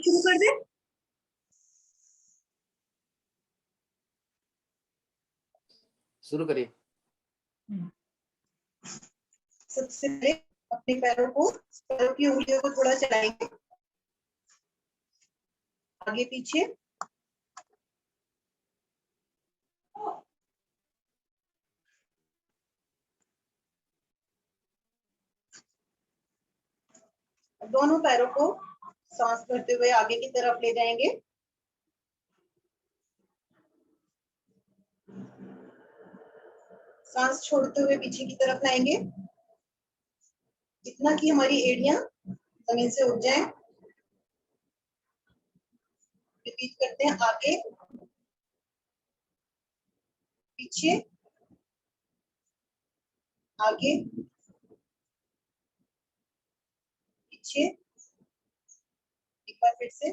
शुरू कर दे। शुरू करिए। सबसे पहले अपने पैरों की उंगलियों को थोड़ा चलाएंगे आगे पीछे। दोनों पैरों को सांस भरते हुए आगे की तरफ ले जाएंगे। सांस छोड़ते हुए पीछे की तरफ लाएंगे, इतना कि हमारी एड़ियां जमीन से उठ जाएं। रिपीट करते हैं, आगे पीछे, आगे पीछे, एक बार फिर से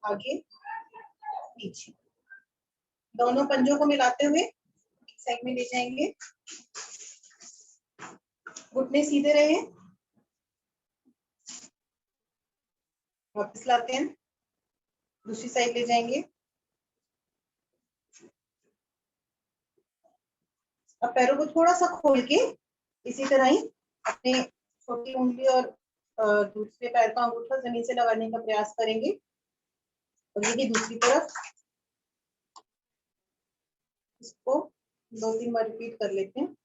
आगे पीछे। दोनों पंजों को मिलाते हुए एक साइड में ले जाएंगे। घुटने सीधे रहे, वापस लाते हैं, दूसरी साइड ले जाएंगे। अब पैरों को थोड़ा सा खोल के इसी तरह ही अपने छोटी उंगली और दूसरे पैर का अंगूठा जमीन से लगाने का प्रयास करेंगे। और यही दूसरी तरफ, इसको 2-3 बार रिपीट कर लेते हैं।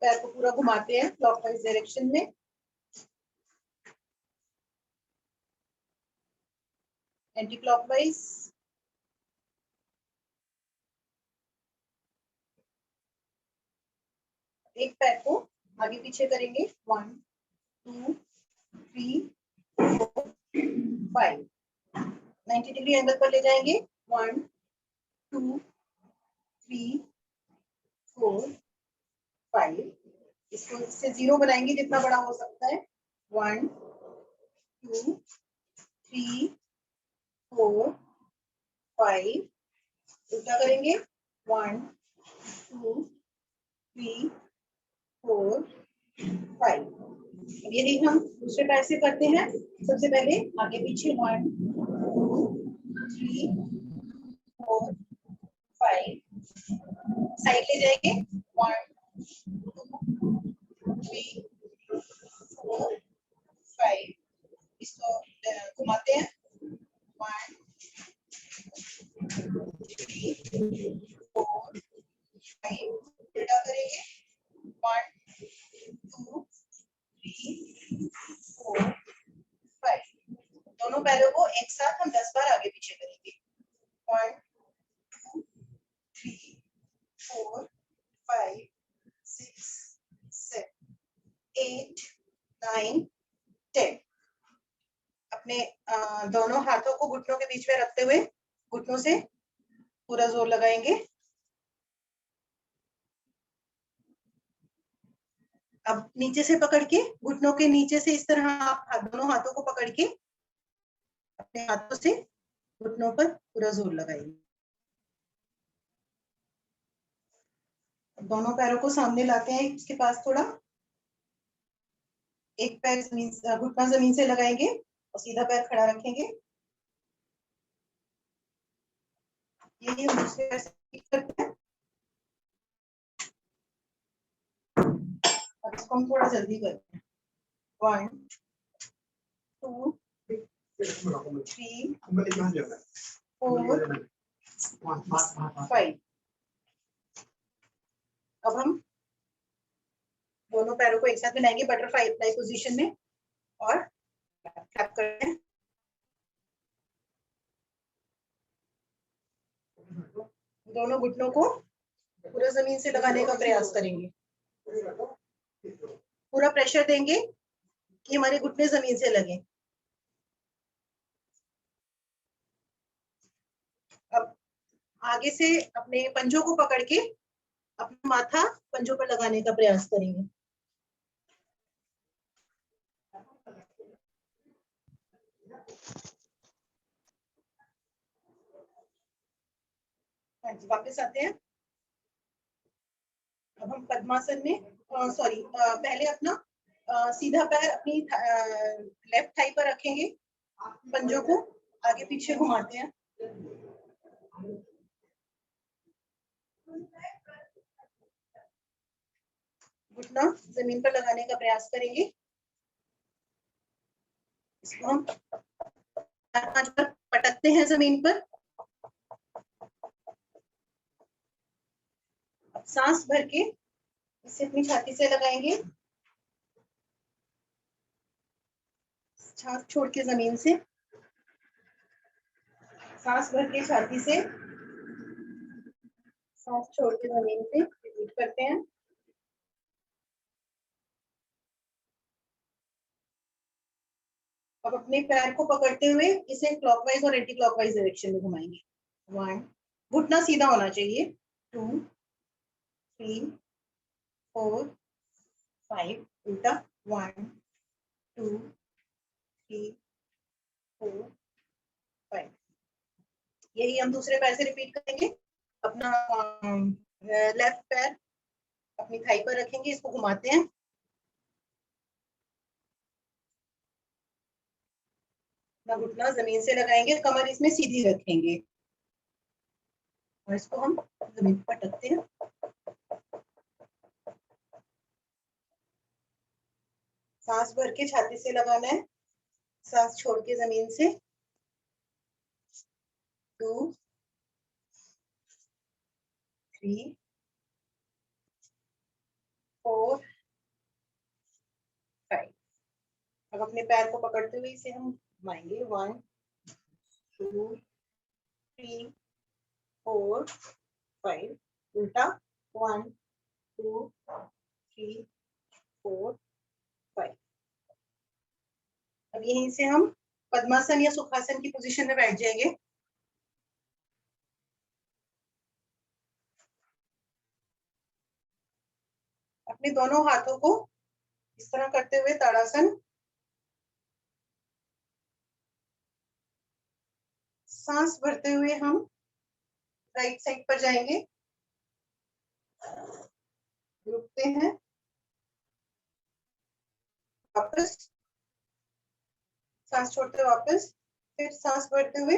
पैर को पूरा घुमाते हैं क्लॉकवाइज डायरेक्शन में। Anti clockwise. एक पैर को आगे पीछे करेंगे, 1 2 3 4 5। 90 डिग्री एंगल पर ले जाएंगे, 1 2 3 4 5। इसको इससे 0 बनाएंगे जितना बड़ा हो सकता है। 1 2 3 4 5। उल्टा करेंगे, 1 2 3 4 5। अब यदि हम दूसरे पैर से करते हैं, सबसे पहले आगे पीछे 1 2 3 4 5। साइड ले जाएंगे, 1 2 3 4 5। इसको घुमाते हैं, 1 3 4 5। उल्टा करेंगे, 1 2 3 4 5। दोनों पैरों को एक साथ हम 10 बार आगे पीछे करेंगे। 1 2 3 4 5 6 7 8 9 10। अपने दोनों हाथों को घुटनों के बीच में रखते हुए घुटनों से पूरा जोर लगाएंगे। अब नीचे से पकड़ के, घुटनों के नीचे से इस तरह आप दोनों हाथों को पकड़ के अपने हाथों से घुटनों पर पूरा जोर लगाएंगे। दोनों पैरों को सामने लाते हैं इसके पास थोड़ा। एक पैर घुटना जमीन से लगाएंगे और सीधा पैर खड़ा रखेंगे। यही हम दूसरे पैर से करते हैं। अब इसको हम थोड़ा जल्दी करते हैं। 1 2 3 4 5। अब हम दोनों पैरों को एक साथ मिलाएंगे बटरफ्लाई पोजीशन में और क्लैप करते हैं। दोनों घुटनों को पूरा जमीन से लगाने का प्रयास करेंगे। पूरा प्रेशर देंगे कि हमारे घुटने जमीन से लगे। अब आगे से अपने पंजों को पकड़ के अपना माथा पंजों पर लगाने का प्रयास करेंगे। वापस आते हैं। अब हम पद्मासन में पहले अपना सीधा पैर अपनी लेफ्ट थाई पर रखेंगे, पंजों को आगे पीछे घुमाते हैं। घुटना जमीन पर लगाने का प्रयास करेंगे। इसको हम 4-5 बार पटकते हैं जमीन पर। अब सांस भर के इसे अपनी छाती से लगाएंगे, सांस छोड़ के जमीन से, सांस भर के छाती से, सांस छोड़ के जमीन से, रिपीट करते हैं। अब अपने पैर को पकड़ते हुए इसे क्लॉकवाइज और एंटी क्लॉकवाइज डायरेक्शन में घुमाएंगे। 1, घुटना सीधा होना चाहिए। 2, 3, 4, 5, उल्टा। 1, 2, 3, 4, 5। यही हम दूसरे पैर से रिपीट करेंगे। अपना लेफ्ट पैर अपनी थाई पर रखेंगे, इसको घुमाते हैं। अपना घुटना जमीन से लगाएंगे, कमर इसमें सीधी रखेंगे और इसको हम जमीन पर पटकते हैं। सांस भर के छाती से लगाना है, सांस छोड़ के जमीन से। 2, 3, 4, 5। अब अपने पैर को पकड़ते हुए इसे हम घुमाएंगे। 1, 2, 3, 4, 5, उल्टा। 1, 2, 3, 4, 5। अब यहीं से हम पद्मासन या सुखासन की पोजीशन में बैठ जाएंगे। अपने दोनों हाथों को इस तरह करते हुए ताड़ासन, सांस भरते हुए हम राइट साइड पर जाएंगे, रुकते हैं, वापस सांस छोड़ते हुए वापस, फिर सांस भरते हुए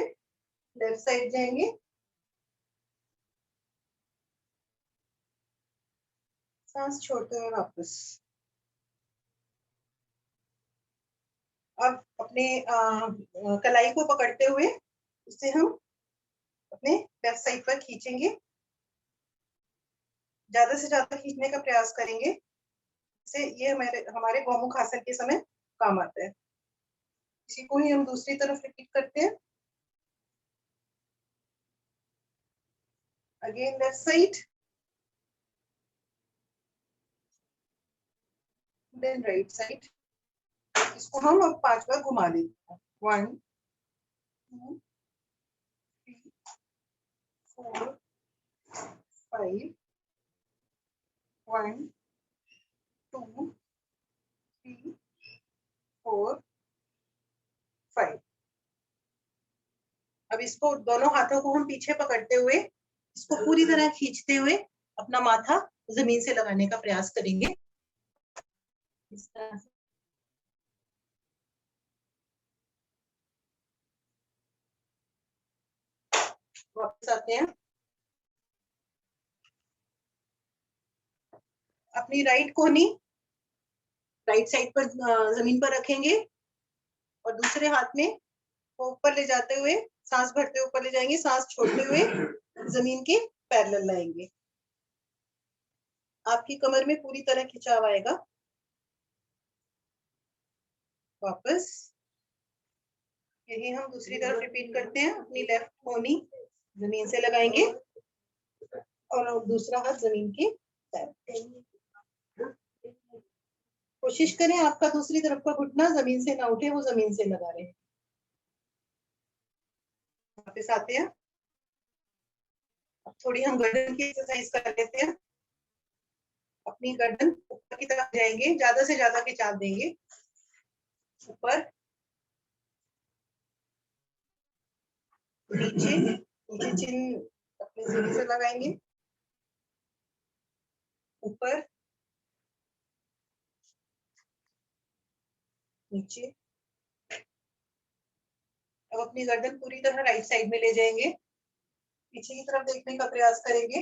लेफ्ट साइड जाएंगे, सांस छोड़ते हुए वापस। अब अपने कलाई को पकड़ते हुए उसे हम अपने लेफ्ट साइड पर खींचेंगे, ज्यादा से ज्यादा खींचने का प्रयास करेंगे, इससे ये हमारे गौमुख आसन के समय काम आता है। इसी को ही हम दूसरी तरफ रिपीट करते हैं। Again left side, then right side. इसको हम अब 5 बार घुमा देते हैं। 1, 2, 3, 4, 5, 1, 2, 3, 4, 5। अब इसको दोनों हाथों को हम पीछे पकड़ते हुए इसको पूरी तरह खींचते हुए अपना माथा जमीन से लगाने का प्रयास करेंगे। इस तरह से वापस आते हैं। अपनी राइट कोहनी राइट साइड पर जमीन पर रखेंगे और दूसरे हाथ में वो ऊपर ले जाते हुए सांस भरते हुए ऊपर ले जाएंगे, सांस छोड़ते हुए जमीन के पैरेलल लाएंगे। आपकी कमर में पूरी तरह खिंचाव आएगा। वापस यही हम दूसरी तरफ रिपीट करते हैं। अपनी लेफ्ट कोहनी जमीन से लगाएंगे और दूसरा हाथ जमीन के कोशिश करें आपका दूसरी तरफ का घुटना जमीन से ना उठे, वो जमीन से लगा रहे। वापस आते हैं। अब थोड़ी हम गर्दन की एक्सरसाइज कर लेते हैं। अपनी गर्दन ऊपर की तरफ जाएंगे, ज्यादा से ज्यादा खिंचाव देंगे ऊपर नीचे, नीचे चिन अपने सीने से लगाएंगे, ऊपर नीचे। अब अपनी गर्दन पूरी तरह राइट साइड में ले जाएंगे, पीछे की तरफ देखने का प्रयास करेंगे।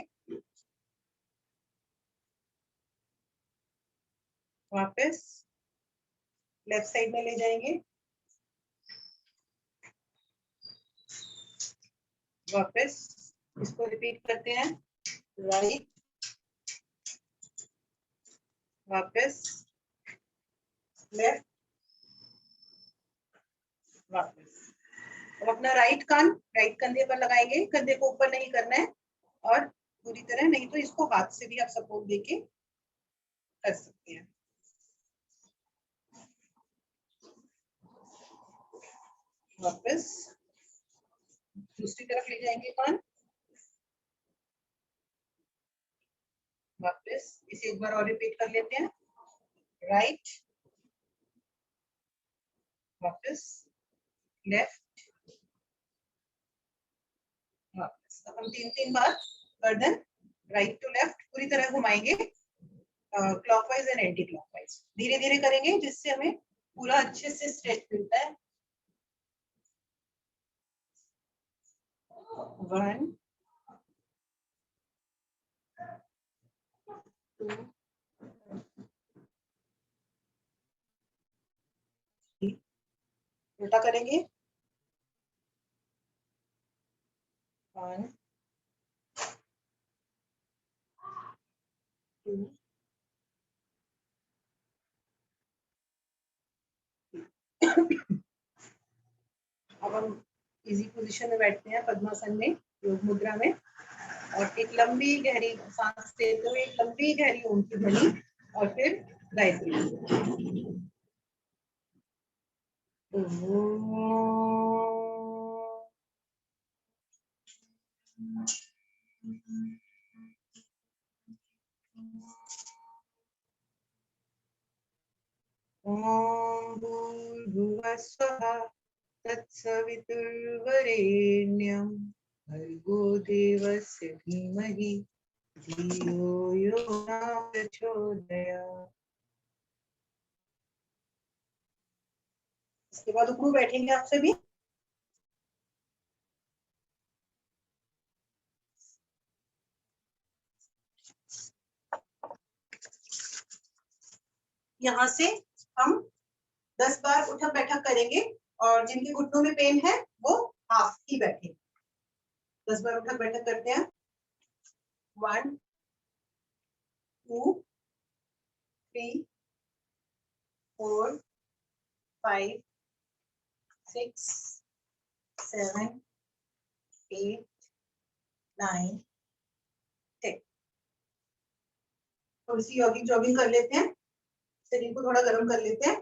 वापस लेफ्ट साइड में ले जाएंगे, वापस इसको रिपीट करते हैं। राइट, वापस लेफ्ट, वापस। अब अपना राइट कान राइट कंधे पर लगाएंगे, कंधे को ऊपर नहीं करना है और पूरी तरह, नहीं तो इसको हाथ से भी आप सपोर्ट देके कर सकते हैं। वापस दूसरी तरफ ले जाएंगे कान, वापस इसे एक बार और रिपीट कर लेते हैं। राइट, वापस लेफ्ट, वापस। अब हम 3-3 बार गर्दन राइट टू लेफ्ट पूरी तरह घुमाएंगे, क्लॉकवाइज एंड एंटी क्लॉकवाइज। धीरे धीरे करेंगे जिससे हमें पूरा अच्छे से स्ट्रेच मिलता है। 1 2 उल्टा करेंगे। 1 2 अब हम इजी पोजीशन में बैठते हैं, पद्मासन में, योग मुद्रा में, और एक लंबी गहरी सांस लेते हुए एक लंबी गहरी ओम की ध्वनि और फिर गायत्री। ओम भूर्भुवः स्वः तत्सवितुर्वरेण्यं भर्गो देवस्य धीमहि धियो यो न प्रचोदयात्। इसके बाद उकड़ू बैठेंगे आप सभी। यहाँ से हम 10 बार उठक बैठक करेंगे और जिनके घुटनों में पेन है वो हाफ ही बैठे। 10 बार उठक बैठक करते हैं। 1 2 3 4 5 6 7 8 9 10। थोड़ी सी यॉगिंग जॉगिंग कर लेते हैं, शरीर को थोड़ा गर्म कर लेते हैं।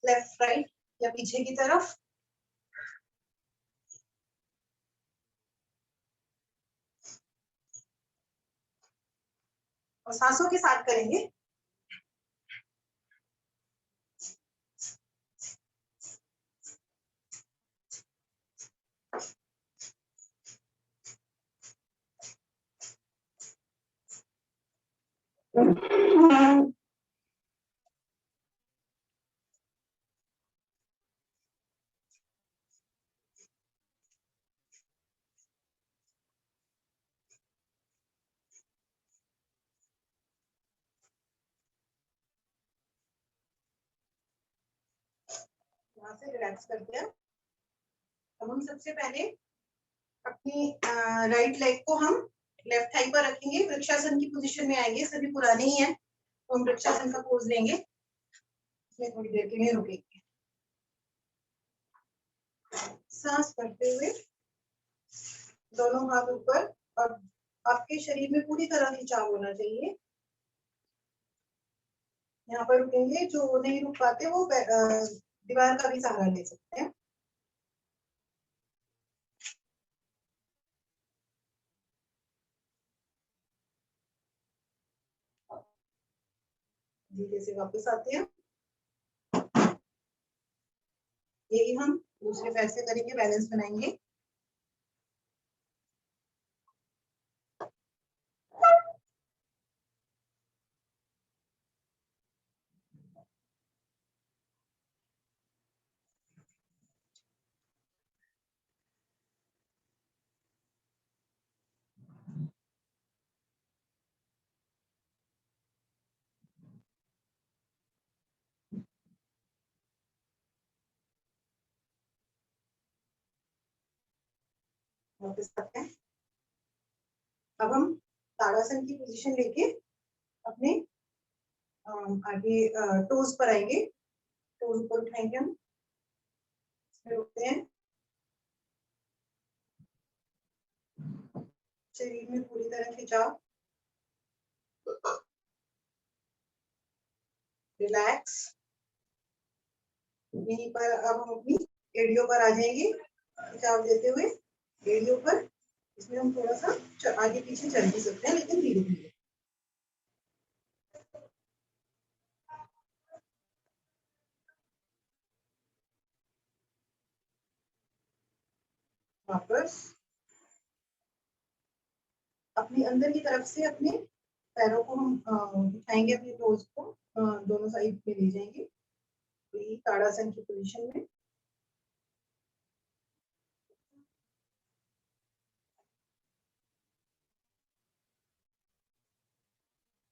लेफ्ट राइट या पीछे की तरफ। और सांसों के साथ करेंगे। यहाँ से रिलैक्स करते हैं। अब हम सबसे पहले अपनी राइट लेग को हम लेफ्ट थाई पर रखेंगे, वृक्षासन की पोजीशन में आएंगे। सभी पुराने ही हैं तो हम वृक्षासन का पोज लेंगे, इसमें थोड़ी देर के लिए रुकेंगे। सांस भरते हुए दोनों हाथ ऊपर, और आपके शरीर में पूरी तरह खिंचाव होना चाहिए। यहाँ पर रुकेंगे, जो नहीं रुक पाते वो दीवार का भी सहारा ले सकते हैं। धीरे से वापस आते हैं। यही हम दूसरे पैर से करेंगे, बैलेंस बनाएंगे। वापस आते हैं। अब हम ताड़ासन की पोजीशन लेके अपने आगे टोज पर आएंगे, टोज ऊपर उठाएंगे हम, फिर उठते हैं, शरीर में पूरी तरह खिंचाव, रिलैक्स। यहीं पर अब हम अपनी एड़ियों पर आ जाएंगे, खिंचाव देते हुए एड़ियों पर। इसमें हम थोड़ा सा आगे पीछे चल भी सकते हैं, लेकिन धीरे धीरे। वापस अपनी अंदर की तरफ से अपने पैरों को हम उठाएंगे, अपने टोज को दोनों साइड पे ले जाएंगे, ताड़ासन की पोजीशन में।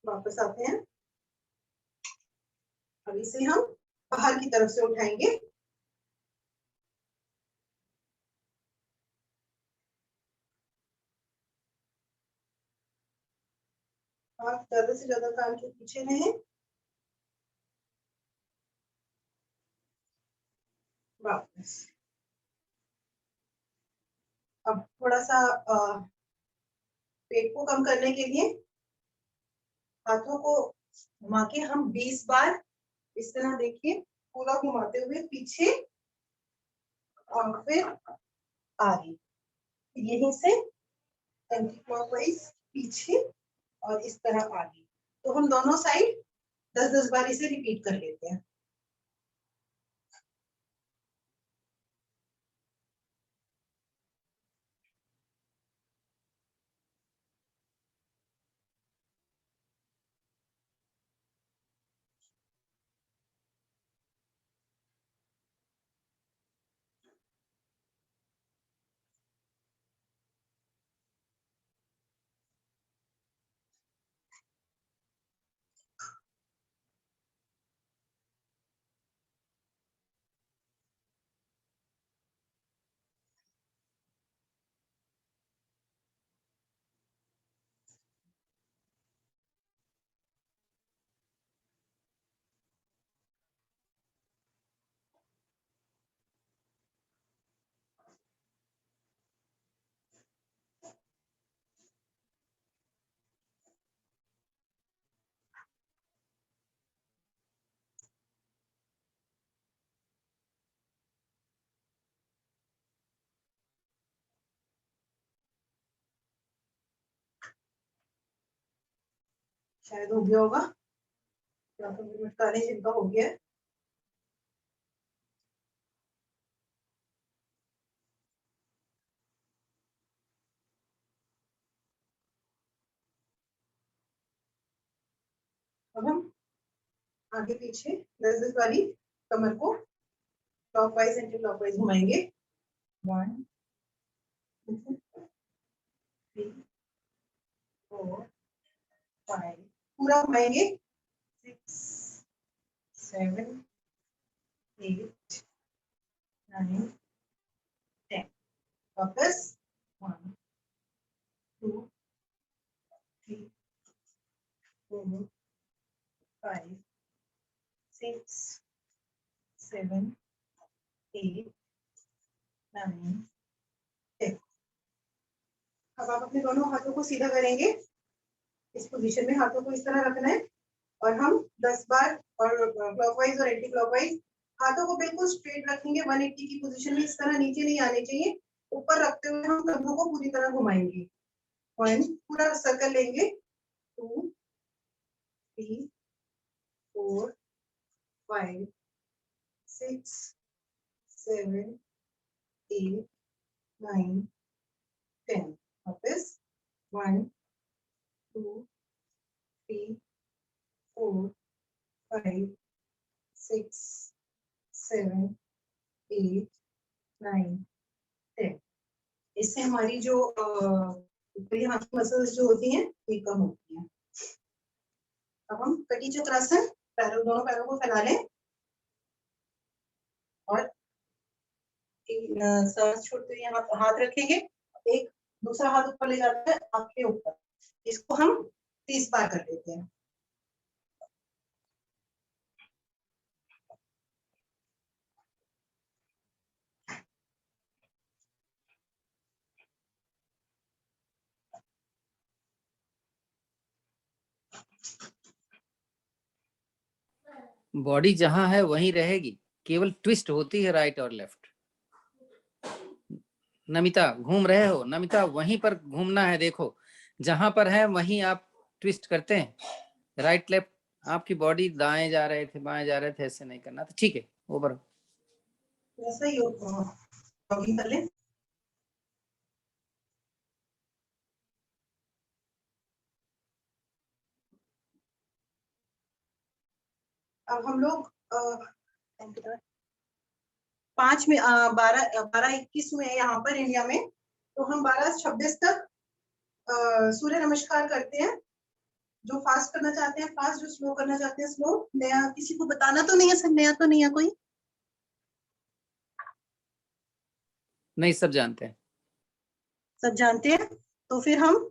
वापस आते हैं। अब इसे हम बाहर की तरफ से उठाएंगे, हाथ ज्यादा से ज्यादा कान के पीछे में है। वापस अब थोड़ा सा पेट को कम करने के लिए हाथों को घुमा के हम 20 बार इस तरह देखिए, पूरा घुमाते हुए पीछे और फिर आगे, यहीं से एंटी क्लॉकवाइज पीछे और इस तरह आगे। तो हम दोनों साइड 10-10 बार इसे रिपीट कर लेते हैं। शायद हो गया होगा, या तो मिनट जिनका हो गया है। अब हम आगे पीछे 10-10 वाली कमर को क्लॉकवाइज एंटी क्लॉकवाइज घुमाएंगे। 1 2 3 4 5 पूरा घुमाएंगे। 6 7 8 9 10। वापस 1 2 3 4 5 6 7 8 9 10। अब आप अपने दोनों हाथों को सीधा करेंगे, इस पोजीशन में हाथों को इस तरह रखना है और हम 10 बार और क्लॉकवाइज और एंटी क्लॉकवाइज हाथों को बिल्कुल स्ट्रेट रखेंगे। 180 की पोजीशन में, इस तरह नीचे नहीं आने चाहिए, ऊपर रखते हुए हम कंधों को पूरी तरह घुमाएंगे। 1 पूरा सर्कल लेंगे, 2 3 4 5 6 7 8 9 10। वापस 1 2 3 4 5 6 7 8 9 10। इससे हमारी जो ऊपरी हाथ की मसल्स जो होती हैं ये कम होती हैं। अब हम कटी चक्रासन, दोनों पैरों को फैला लें और सांस छोड़ते हुए हाथ रखेंगे, एक दूसरा हाथ ऊपर ले जाते हैं आंख के ऊपर, इसको हम 30 बार कर लेते हैं। बॉडी जहां है वहीं रहेगी, केवल ट्विस्ट होती है राइट और लेफ्ट। नमिता घूम रहे हो, नमिता वहीं पर घूमना है, देखो जहां पर है वहीं आप ट्विस्ट करते हैं, राइट लेफ्ट। आपकी बॉडी दाएं जा रहे थे बाएं जा रहे थे, ऐसे नहीं करना। तो ठीक है, ओवर। ऐसा ही जॉगिंग कर लें। अब हम लोग 5 में 12-21 में यहाँ पर इंडिया में, तो हम 12-26 तक सूर्य नमस्कार करते हैं। जो फास्ट करना चाहते हैं फास्ट, जो स्लो करना चाहते हैं स्लो। नया किसी को बताना तो नहीं है सर? नया तो नहीं है कोई? नहीं, सब जानते हैं। सब जानते हैं। तो फिर हम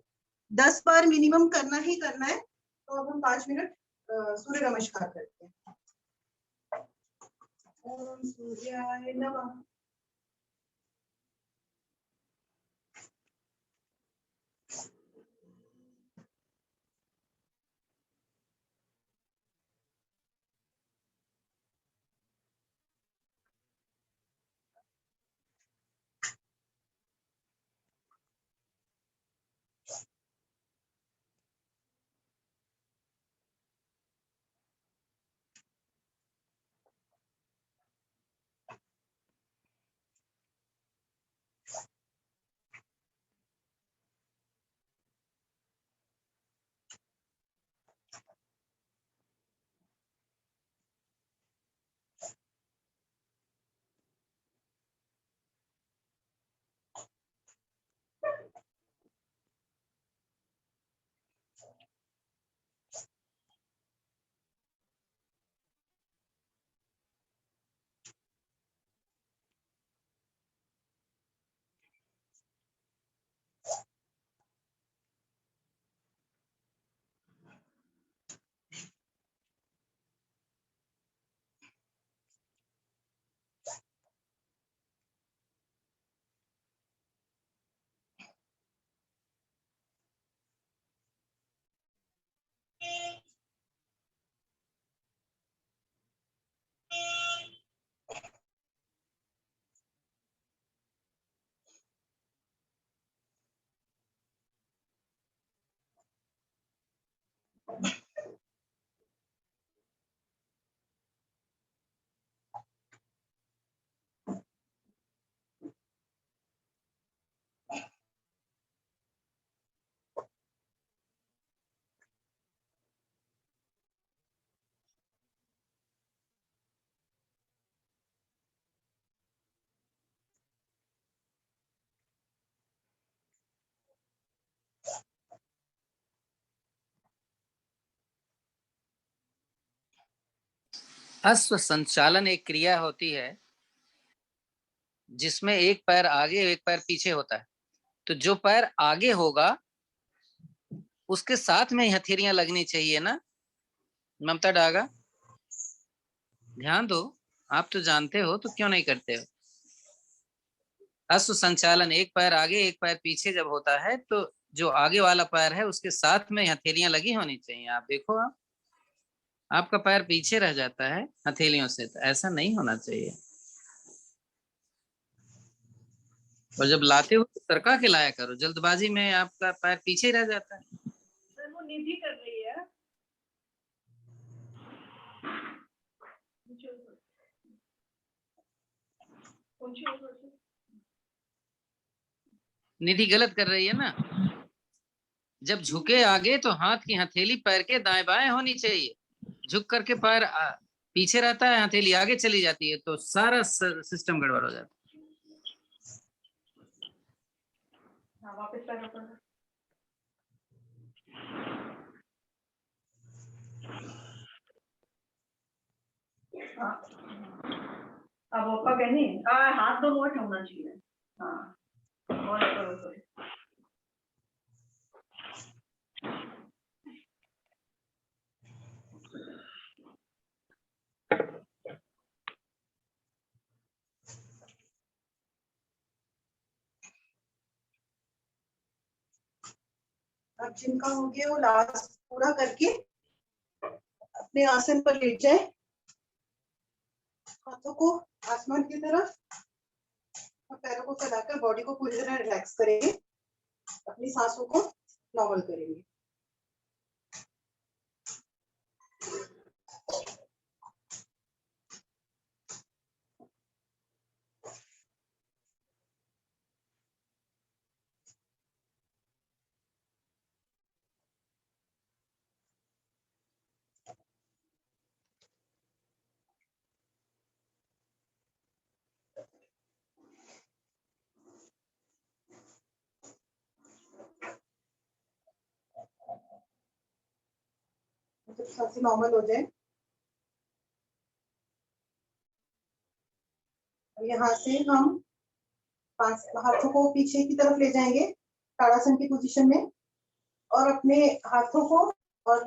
10 बार मिनिमम करना ही करना है। तो अब हम 5 मिनट सूर्य नमस्कार करते हैं। ओम सूर्याय नमः। अश्व संचालन एक क्रिया होती है जिसमें एक पैर आगे एक पैर पीछे होता है। तो जो पैर आगे होगा उसके साथ में हथेलियां लगनी चाहिए ना ममता डागा? ध्यान दो, आप तो जानते हो तो क्यों नहीं करते हो? अश्व संचालन एक पैर आगे एक पैर पीछे जब होता है तो जो आगे वाला पैर है उसके साथ में हथेलियां लगी होनी चाहिए। आप देखो, आपका पैर पीछे रह जाता है हथेलियों से, तो ऐसा नहीं होना चाहिए। और जब लाते हो तो सरका के लाया करो, जल्दबाजी में आपका पैर पीछे रह जाता है। सर वो निधि कर रही है। निधि गलत कर रही है ना। जब झुके आगे तो हाथ की हथेली पैर के दाएं बाएं होनी चाहिए। झुक करके पैर पीछे रहता है, हथेली आगे चली जाती है, तो सारा सिस्टम गड़बड़ हो जाता है। वापस अब ओपा कहनी हाथ दो मोट होना चाहिए। हाँ अब जिनका हो गया वो लास्ट पूरा करके अपने आसन पर लेट जाए, हाथों को आसमान की तरफ और पैरों को फैलाकर बॉडी को पूरी तरह रिलैक्स करेंगे, अपनी सांसों को नॉर्मल करेंगे। जब सांसें नॉर्मल हो जाए, यहाँ से हम हाथों को पीछे की तरफ ले जाएंगे ताड़ासन की पोजीशन में, और अपने हाथों को और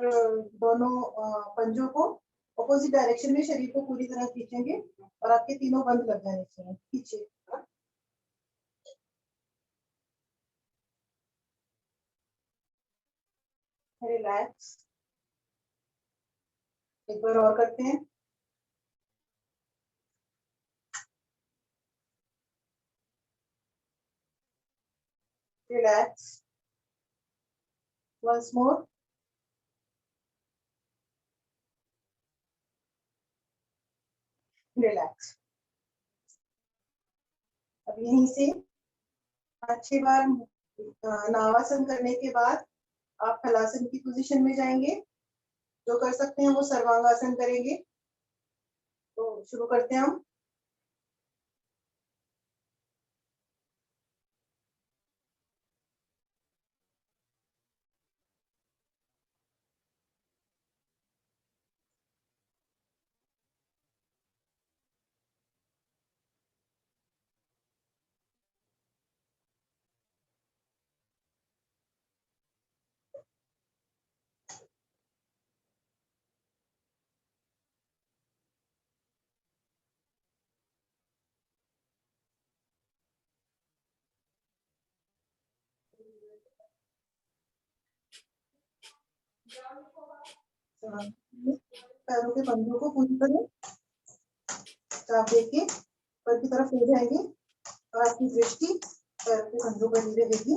दोनों पंजों को अपोजिट डायरेक्शन में शरीर को पूरी तरह खींचेंगे और आपके तीनों बंद लग जाने चाहिए पीछे। रिलैक्स, एक बार और करते हैं। Relax, once more. रिलैक्स। अब यहीं से 5-6 बार नावासन करने के बाद आप हलासन की पोजीशन में जाएंगे। जो कर सकते हैं वो सर्वांगासन करेंगे। तो शुरू करते हैं हम। पैरों के बंधों को पूरी तरह चाप देके ऊपर की तरफ ले जाएंगे और आपकी दृष्टि पैरों के बंधों पर ही रहेगी।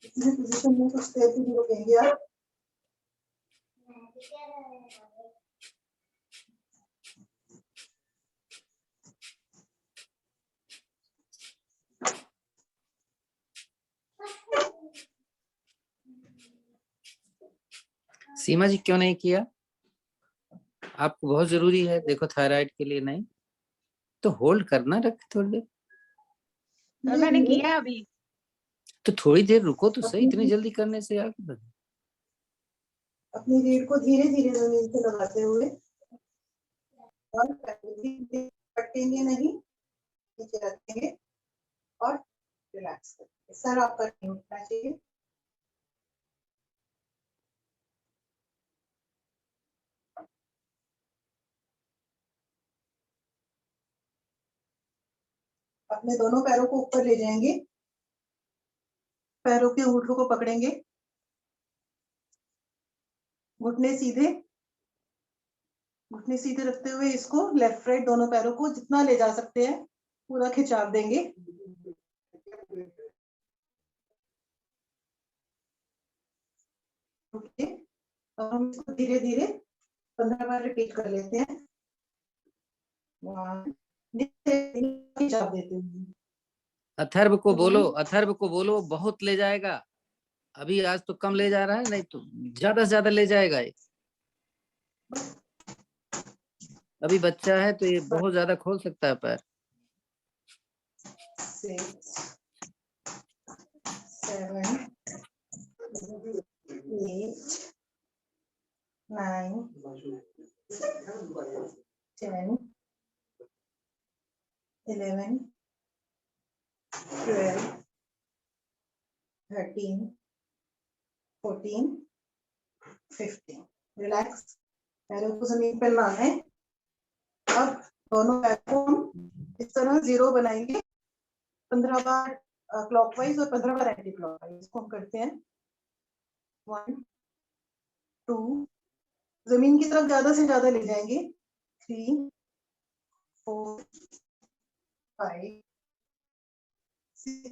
इसी पोजीशन में कुछ देर के लिए रुकेंगे आप। सीमा जी क्यों नहीं किया? आपको बहुत जरूरी है, देखो थायराइड के लिए। नहीं तो होल्ड करना, रख थोड़ी देर। तो मैंने किया अभी। तो थोड़ी देर रुको तो सही, इतनी जल्दी करने से आगे बढ़ो। अपनी रीढ़ को धीरे धीरे जमीन से लगाते हुए और पटेंगे नहीं, नीचे रखेंगे और रिलैक्स करेंगे। सर आपका नहीं उठना चाहिए। अपने दोनों पैरों को ऊपर ले जाएंगे, पैरों के अंगूठों को पकड़ेंगे, घुटने सीधे, घुटने सीधे रखते हुए इसको लेफ्ट राइट दोनों पैरों को जितना ले जा सकते हैं पूरा खिंचाव देंगे। ओके, और हम इसको धीरे धीरे 15 बार रिपीट कर लेते हैं। खिंचाव देते हैं। अथर्व को बोलो, अथर्व को बोलो, बहुत ले जाएगा। अभी आज तो कम ले जा रहा है, नहीं तो ज्यादा से ज्यादा ले जाएगा ये। अभी बच्चा है तो ये बहुत ज्यादा खोल सकता है पैर। 6, 7, 8, 9, 10, 11, 12, 13, 14, 15. रिलैक्स, पैरों को जमीन पर लाना है। अब दोनों पैर को हम इस तरह जीरो बनाएंगे, 15 बार क्लॉकवाइज और 15 बार एंटी क्लॉकवाइज। इसको हम करते हैं 1, 2, जमीन की तरफ ज्यादा से ज्यादा ले जाएंगे, 3, 4, 5, 6,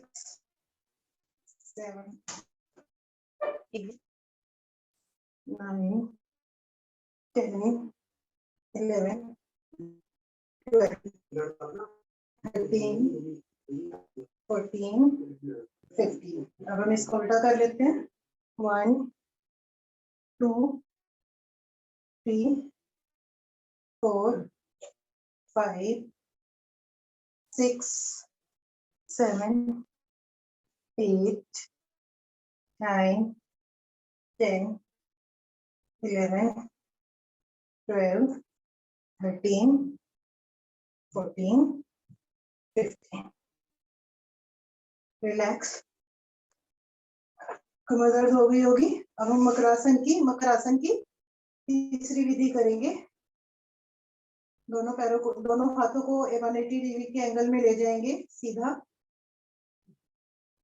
7, 8, 9, 10, 11, 12, 13, 14, 15. अब हम इसको उल्टा कर लेते हैं, 1, 2, 3, 4, 5, 6, 7, 8, 9, 10, 11, 12, 13, 14, 15. रिलैक्स, कमर दर्द हो गई होगी। अब हम मकरासन की तीसरी विधि करेंगे। दोनों हाथों को 180 डिग्री के एंगल में ले जाएंगे सीधा।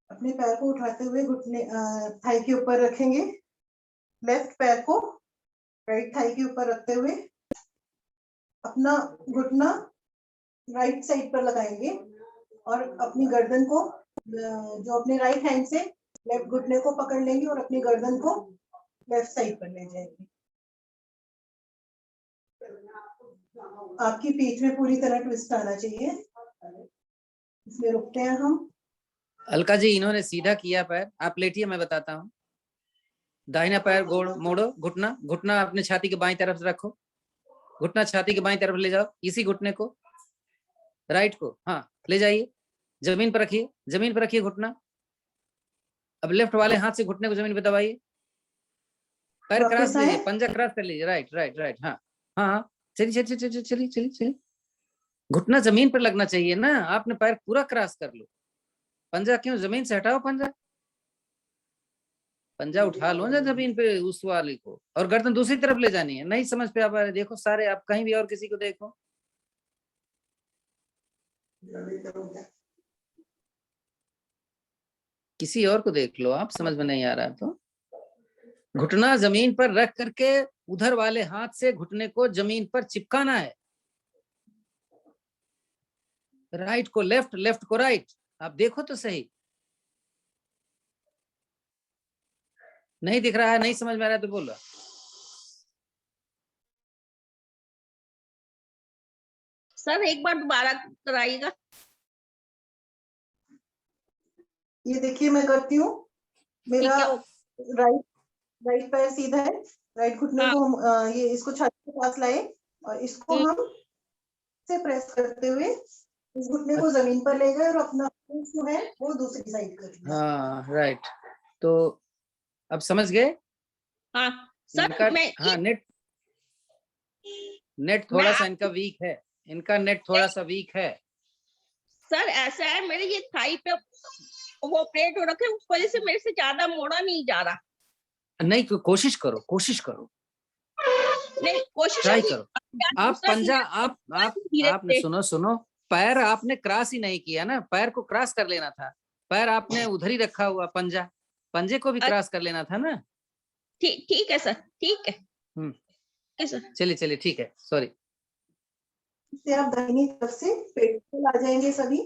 अपने पैर को उठाते हुए घुटने थाई के ऊपर रखेंगे। लेफ्ट पैर को राइट थाई के ऊपर रखते हुए अपना घुटना राइट साइड पर लगाएंगे और अपनी गर्दन को जो अपने राइट हैंड से लेफ्ट घुटने को पकड़ लेंगे और अपनी गर्दन को लेफ्ट साइड पर ले जाएंगे। आपकी पीठ में पूरी तरह ट्विस्ट आना चाहिए। इसमें रुकते हैं हम। अलका जी, इन्होंने सीधा किया पैर, आप लेटिए, मैं बताता हूँ। दाहिना पैर गोड़ मोड़ो, घुटना अपने छाती के बाईं तरफ रखो, घुटना छाती के बाईं तरफ ले जाओ, इसी घुटने को राइट को हाँ ले जाइए, जमीन पर रखिए घुटना। अब लेफ्ट वाले हाथ से घुटने को जमीन पे दबाइए, पैर क्रॉस लीजिए, पंजा क्रॉस कर लीजिए, राइट हाँ हाँ हाँ, चलिए। घुटना जमीन पर लगना चाहिए ना, आपने पैर पूरा क्रॉस कर लो। पंजा क्यों, जमीन से हटाओ पंजा उठा लो ना जमीन पे उस वाले को, और गर्दन दूसरी तरफ ले जानी है। नहीं समझ पे आप आ रहे, देखो सारे, आप कहीं भी और किसी को देखो। किसी और को देख लो, आप समझ में नहीं आ रहा तो। घुटना जमीन पर रख करके उधर वाले हाथ से घुटने को जमीन पर चिपकाना है। राइट को लेफ्ट, लेफ्ट को राइट, आप देखो तो सही। नहीं दिख रहा है, नहीं समझ में आ रहा है तो बोलो। सर एक बार दोबारा कराइएगा। ये देखिए मैं करती हूँ। मेरा राइट पैर सीधा है, राइट घुटने को हम ये इसको छाती के पास लाए और इसको हम से प्रेस करते हुए इस घुटने को जमीन पर ले गए और अपना जो है वो दूसरी साइड कर दिया। हाँ राइट, तो अब समझ गए। हाँ सर, मैं हाँ नेट थोड़ा सा इनका वीक है, नेट थोड़ा सा वीक है। सर ऐसा है, मेरे ये थाई पे वो प्लेट हो रखे, उस वजह से मेरे से ज्यादा मोड़ा नहीं जा रहा। नहीं, कोशिश करो नहीं, कोशिश ट्राई करो। आप पंजा आपने सुनो, पैर आपने क्रॉस ही नहीं किया ना, पैर को क्रॉस कर लेना था। पैर आपने उधर ही रखा हुआ, पंजे को भी क्रॉस कर लेना था ना। ठीक है सर, ठीक है सर। चलिए ठीक है, सॉरी। इससे आप दाहिनी तरफ से पेट पे आ जाएंगे सभी।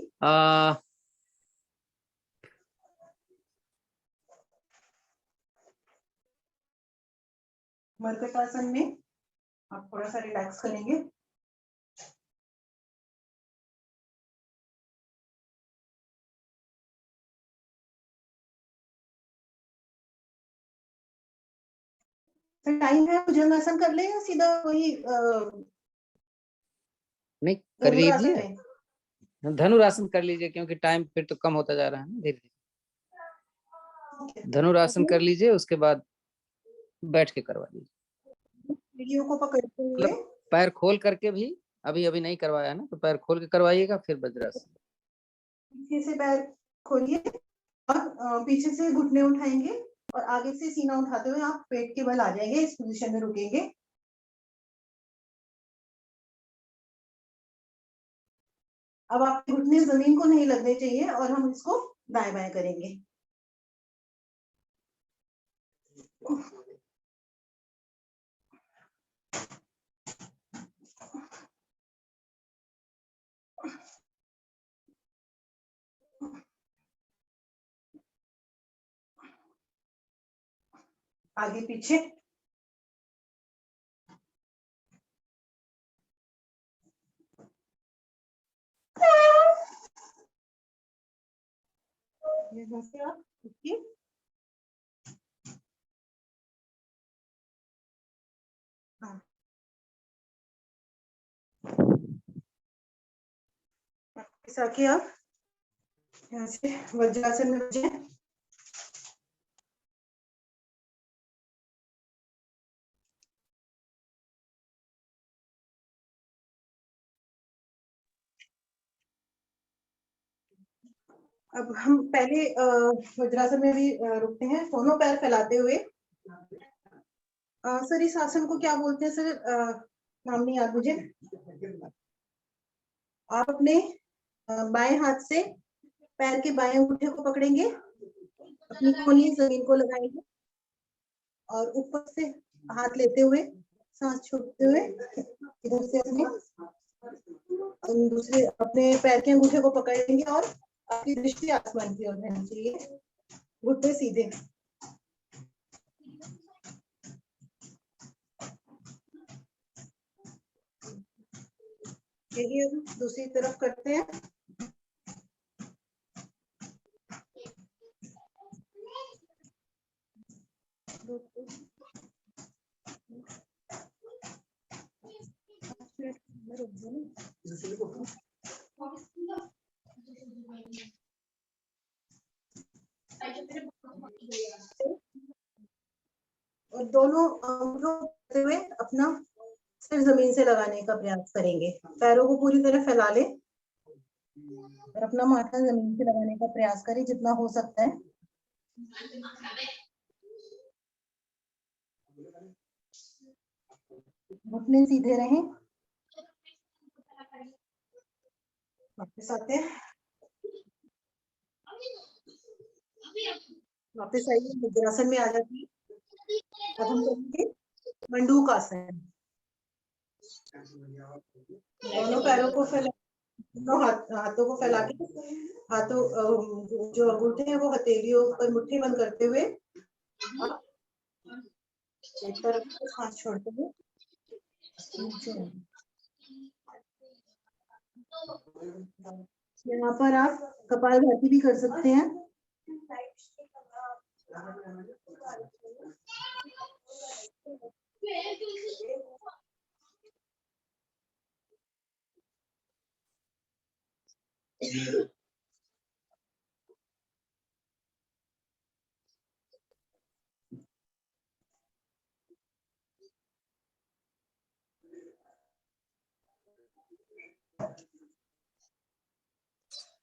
मर्कटासन में आप थोड़ा सा रिलैक्स करेंगे। टाइम है, भुजंगासन कर ले या सीधा वही नहीं कर लीजिए, धनुरासन कर लीजिए, क्योंकि टाइम फिर तो कम होता जा रहा है ना धीरे धीरे। धनुरासन कर लीजिए, उसके बाद बैठ के करवा लीजिए। वीडियो को पकड़ते हुए पैर खोल करके भी अभी अभी नहीं करवाया ना, तो पैर खोल के करवाइएगा फिर वज्रासन। पीछे से पैर खोलिए और पीछे से घुटने उठाएंगे और आगे से सीना उठाते हुए आप पेट के बल आ जाएंगे, इस पोजीशन में रुकेंगे। अब आपके घुटने जमीन को नहीं लगने चाहिए और हम इसको दाएं बाएं करेंगे। आगे पीछे, यहाँ से आप उठिए। हाँ, ऐसा कि आप यहाँ से वज्रासन में बचे। अब हम पहले वज्रासन में भी रुकते हैं, दोनों पैर फैलाते हुए। सर इस आसन को क्या बोलते हैं सर? नाम नहीं याद मुझे। आप अपने बाएं हाथ से पैर के बाएं अंगूठे को पकड़ेंगे, अपनी कोहनी जमीन को लगाएंगे और ऊपर से हाथ लेते हुए सांस छोड़ते हुए इधर से अपने दूसरे अपने पैर के अंगूठे को पकड़ेंगे और आपकी दृष्टि आसमान की ओर रहनी चाहिए, घुटने सीधे। यही हम दूसरी तरफ करते हैं। और दोनों अंगुलों को हुए अपना सिर जमीन से लगाने का प्रयास करेंगे। पैरों को पूरी तरह फैला लें और अपना माथा जमीन से लगाने का प्रयास करें जितना हो सकता है। घुटने सीधे रहें। वापस आते हैं, वापस आइए, वज्रासन में आ जाती है। अब हम करेंगे मंडूक आसन। दोनों पैरों को फैला, दोनों हाथों को फैला के, हाथों जो अंगूठे हैं वो हथेलियों पर मुट्ठी बंद करते हुए एक तरफ से सांस छोड़ते हुए यहाँ पर आप कपालभाति भी कर सकते हैं।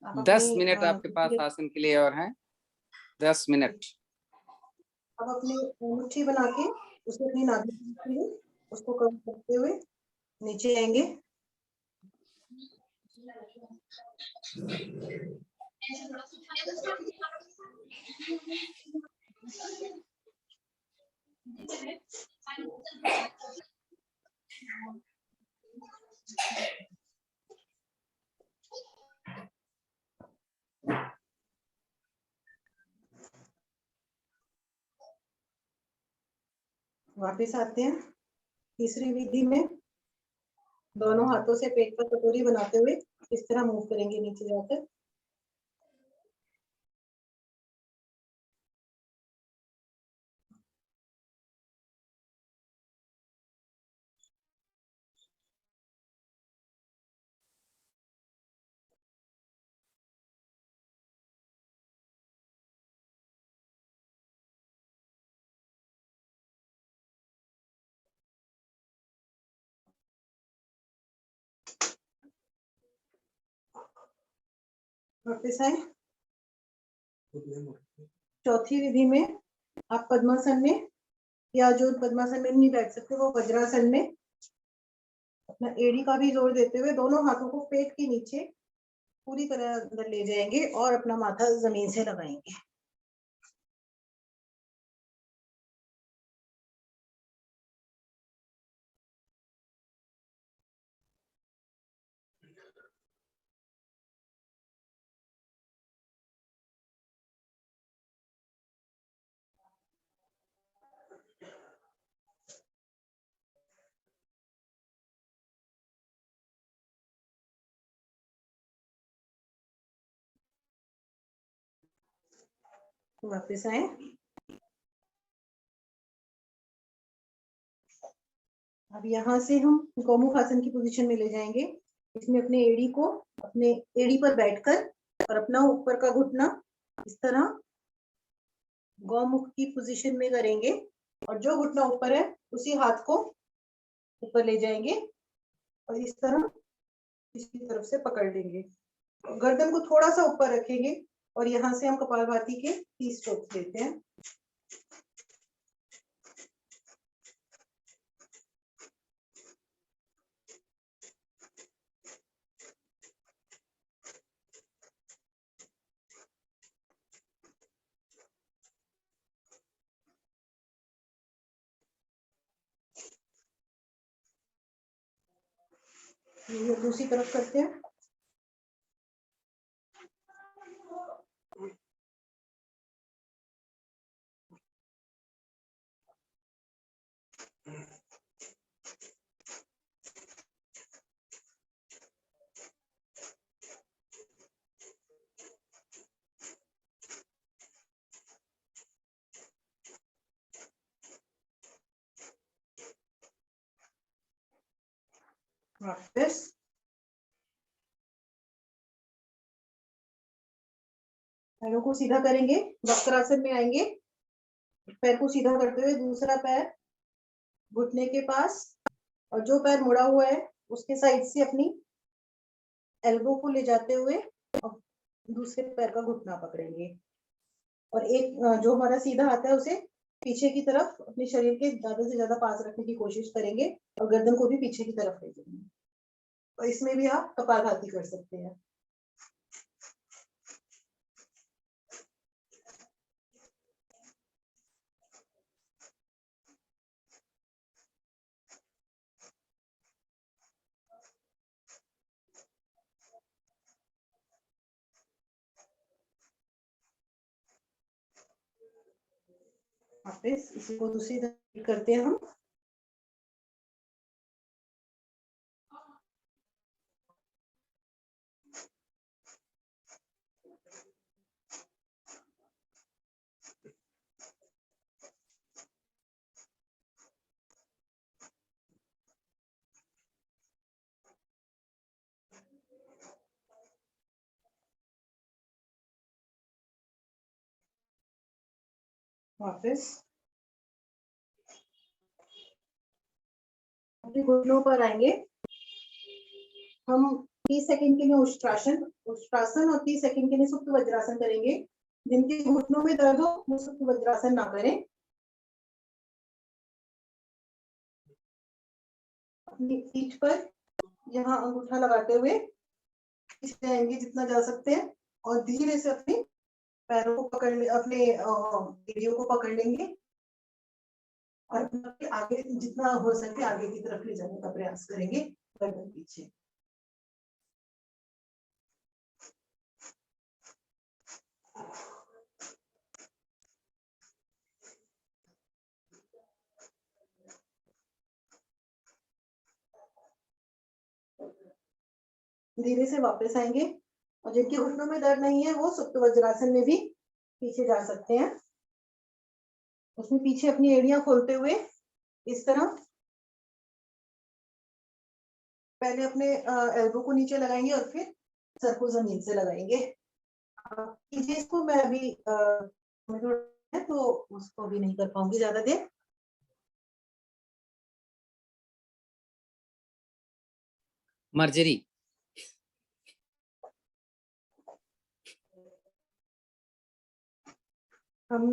आप 10 अपनी, मिनट आपके पास आसन के लिए और हैं, 10 मिनट। अब अपनी मुट्ठी बना के उसे अपनी नाभि में उसको कवर करते हुए नीचे आएंगे। वापस आते हैं तीसरी विधि में। दोनों हाथों से पेट पर कटोरी बनाते हुए इस तरह मूव करेंगे नीचे जाकर। वापस आए। चौथी विधि में आप पद्मासन में, या जो पद्मासन में नहीं बैठ सकते वो वज्रासन में अपना एड़ी का भी जोर देते हुए दोनों हाथों को पेट के नीचे पूरी तरह अंदर ले जाएंगे और अपना माथा जमीन से लगाएंगे। वापस आए। अब यहाँ से हम गौमुख आसन की पोजीशन में ले जाएंगे। इसमें अपने एड़ी को अपने एड़ी पर बैठकर और अपना ऊपर का घुटना इस तरह गौमुख की पोजीशन में करेंगे और जो घुटना ऊपर है उसी हाथ को ऊपर ले जाएंगे और इस तरह इसकी तरफ से पकड़ लेंगे। गर्दन को थोड़ा सा ऊपर रखेंगे और यहाँ से हम कपालभाति के 30 स्ट्रोक्स लेते हैं। ये दूसरी तरफ करते हैं। वापस पैरों को सीधा करेंगे, वक्रासन में आएंगे। पैर को सीधा करते हुए दूसरा पैर घुटने के पास और जो पैर मुड़ा हुआ है उसके साइड से अपनी एल्बो को ले जाते हुए और दूसरे पैर का घुटना पकड़ेंगे और एक जो हमारा सीधा हाथ है उसे पीछे की तरफ अपने शरीर के ज्यादा से ज्यादा पास रखने की कोशिश करेंगे और गर्दन को भी पीछे की तरफ ले जाएंगे। और इसमें भी आप कपालभाति कर सकते हैं। वापस इसी को दूसरी तरफ करते हैं हम। वापस अपने घुटनों पर आएंगे। हम 30 सेकंड के लिए उष्ट्रासन और 30 सेकंड के लिए सुप्त वज्रासन करेंगे। जिनके घुटनों में दर्द हो वो सुप्त वज्रासन ना करें। अपनी पीठ पर यहाँ अंगूठा लगाते हुए जाएंगे जितना जा सकते हैं और धीरे से अपने पैरों को पकड़ ले, अपने एड़ियों को पकड़ लेंगे और आगे जितना हो सके आगे की तरफ ले जाने का प्रयास करेंगे, गर्दन पीछे। धीरे से वापस आएंगे और जिनके घुटनों में दर्द नहीं है वो सुप्त वज्रासन में भी पीछे जा सकते हैं। उसमें पीछे अपनी एड़ियां खोलते हुए इस तरह पहले अपने एल्बो को नीचे लगाएंगे और फिर सर को जमीन से लगाएंगे। इसको मैं अभी तो उसको भी नहीं कर पाऊंगी ज्यादा देर। मर्जरी हम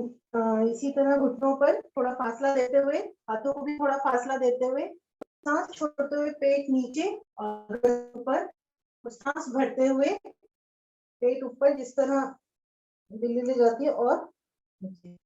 इसी तरह घुटनों पर थोड़ा फासला देते हुए, हाथों को भी थोड़ा फासला देते हुए, सांस छोड़ते हुए पेट नीचे और ऊपर, सांस भरते हुए पेट ऊपर, जिस तरह दिल्ली ले जाती है, और नीचे।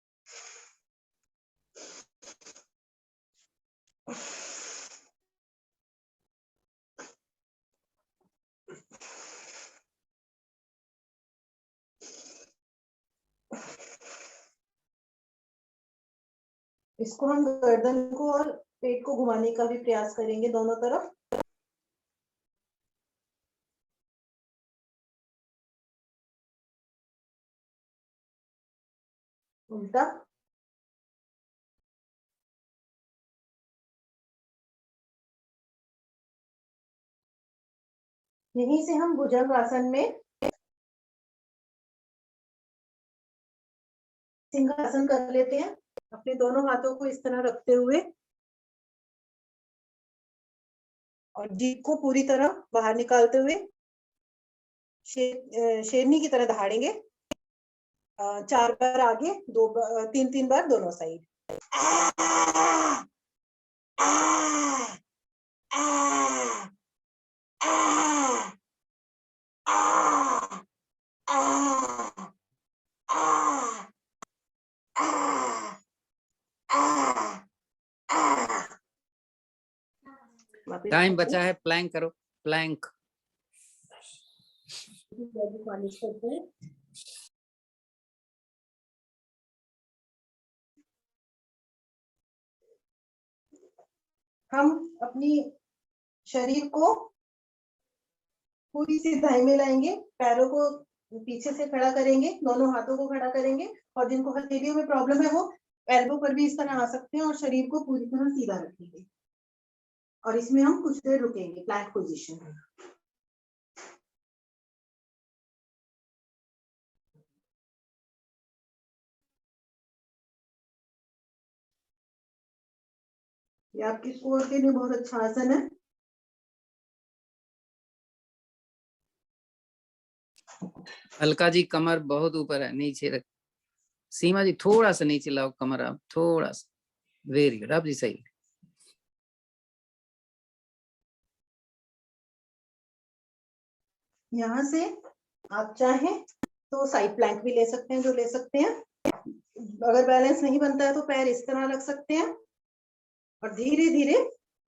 इसको हम गर्दन को और पेट को घुमाने का भी प्रयास करेंगे दोनों तरफ। उल्टा। यहीं से हम भुजंगासन में सिंहासन कर लेते हैं, अपने दोनों हाथों को इस तरह रखते हुए और जीभ को पूरी तरह बाहर निकालते हुए शेरनी की तरह दहाड़ेंगे। 4 बार आगे, 3 बार दोनों साइड। टाइम बचा है, प्लैंक करो, प्लैंक। मालिश करते हैं। हम अपनी शरीर को पूरी सिधाई में लाएंगे, पैरों को पीछे से खड़ा करेंगे, दोनों हाथों को खड़ा करेंगे, और जिनको हथेलियों में प्रॉब्लम है वो एल्बो पर भी इस तरह आ सकते हैं, और शरीर को पूरी तरह सीधा रखेंगे, और इसमें हम कुछ देर रुकेंगे प्लैंक पोजीशन में। ये आपकी कोर के लिए बहुत अच्छा आसन है। अलका जी कमर बहुत ऊपर है, नीचे रख। सीमा जी थोड़ा सा नीचे लाओ कमर, आप थोड़ा सा। वेरी गुड, आप जी सही। यहाँ से आप चाहें तो साइड प्लैंक भी ले सकते हैं, जो ले सकते हैं। अगर बैलेंस नहीं बनता है तो पैर इस तरह रख सकते हैं, और धीरे धीरे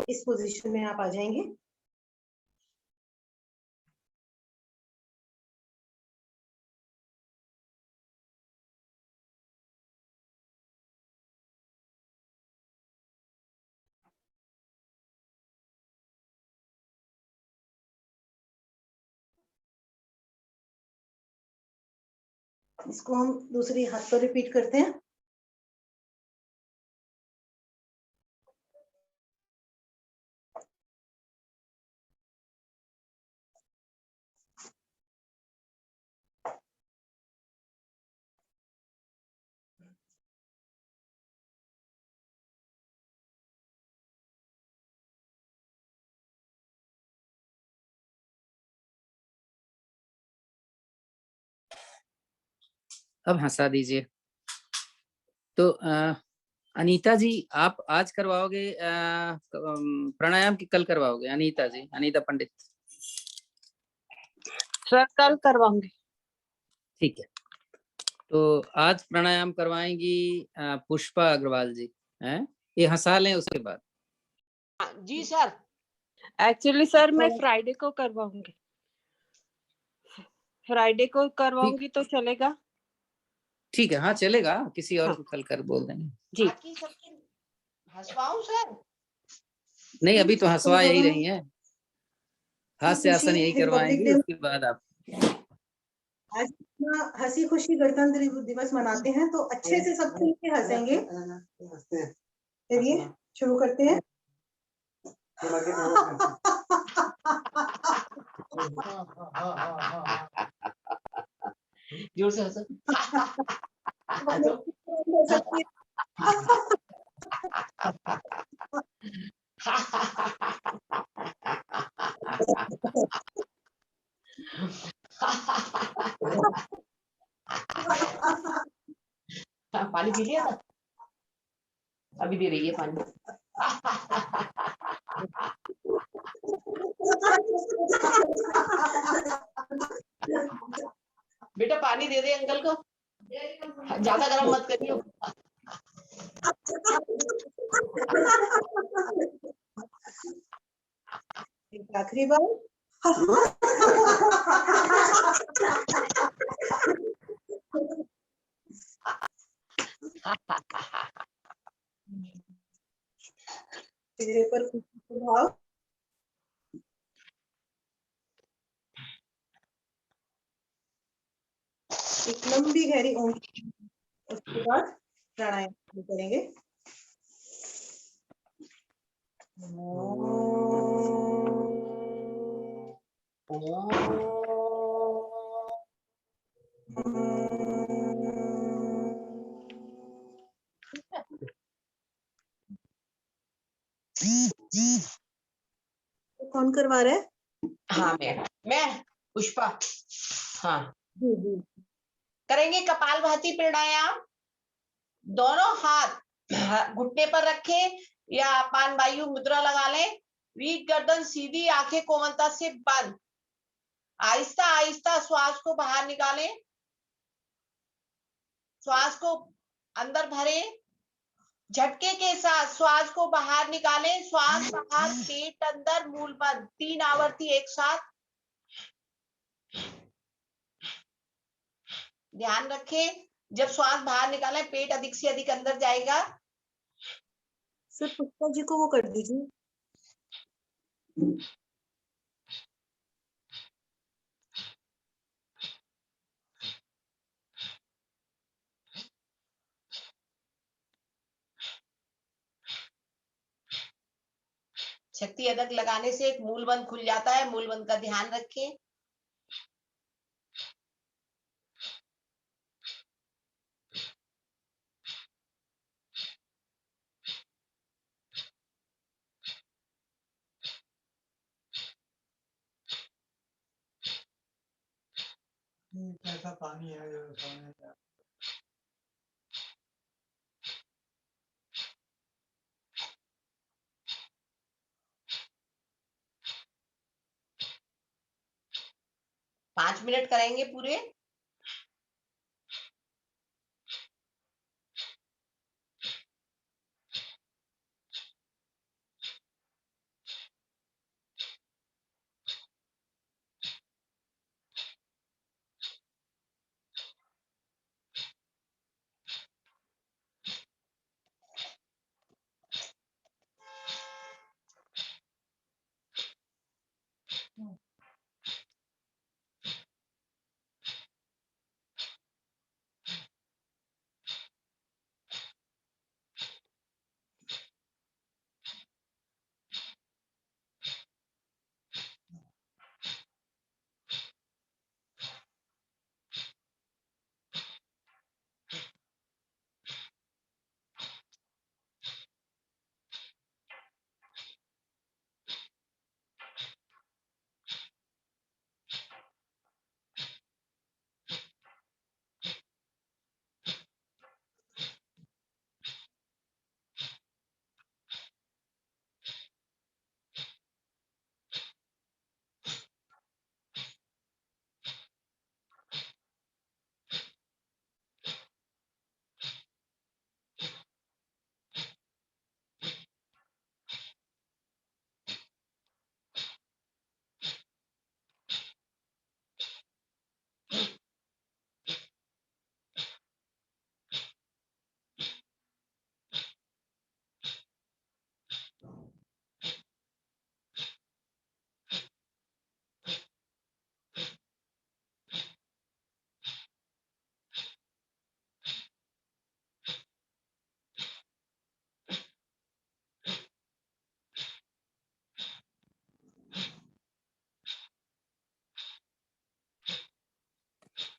इस पोजीशन में आप आ जाएंगे। इसको हम दूसरी हाथ पर रिपीट करते हैं। अब हंसा दीजिए। तो अनीता जी, आप आज करवाओगे प्राणायाम की कल करवाओगे? अनीता जी, अनीता पंडित। सर कल करवाऊंगी। ठीक है, तो आज प्राणायाम करवाएंगी पुष्पा अग्रवाल जी, हैं? ये हंसा लें उसके बाद। जी सर। एक्चुअली सर मैं फ्राइडे को करवाऊंगी। फ्राइडे को करवाऊंगी तो चलेगा? ठीक है, हाँ चलेगा, किसी और हाँ। को कल कर बोल देंगे। जी। हंसवाऊं सर? नहीं, अभी तो हंसवा यही रही हैं, हास्य आसन यही करवाएंगी, उसके बाद आप। आज हंसी खुशी गणतंत्र दिवस मनाते हैं, तो अच्छे से सब मिलकर हंसेंगे। चलिए शुरू करते हैं। जोर से हंसो। पी लिया था, अभी दे रही है पानी। बेटा पानी दे दे अंकल को, ज्यादा गर्म मत करियो। आखिरी बार। चेहरे पर खुशी का भाव। एक लंबी गहरी ऊँच, उसके बाद प्राणायाम शुरू करेंगे। तो कौन करवा रहा है? हाँ मैं पुष्पा। हाँ जी। करेंगे कपालभाति प्राणायाम। दोनों हाथ घुटने पर रखें या पान वायु मुद्रा लगा लें। रीढ़ गर्दन सीधी, आंखें कोमलता से बंद। आहिस्ता आहिस्ता श्वास को बाहर निकालें, श्वास को अंदर भरें, झटके के साथ श्वास को बाहर निकालें, श्वास बाहर, पेट अंदर, मूल बंद। 3 आवर्ती एक साथ। ध्यान रखें जब श्वास बाहर निकालें पेट अधिक से अधिक अंदर जाएगा। सर पुष्पा जी को वो कर दीजिए। शक्ति अदक लगाने से एक मूलबंद खुल जाता है, मूलबंद का ध्यान रखें। कैसा पानी है जो सामने का? 5 मिनट करेंगे पूरे।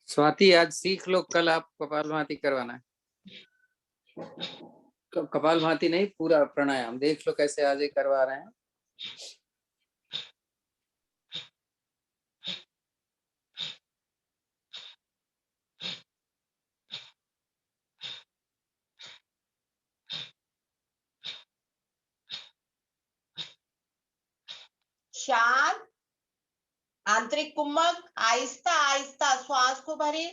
स्वाति आज सीख लो, कल आप कपालभाति करवाना है। कपालभाति नहीं, पूरा प्राणायाम देख लो कैसे आज ही करवा रहे हैं। शांत, आंतरिक कुम्भक, आहिस्ता आहिस्ता श्वास को भरे,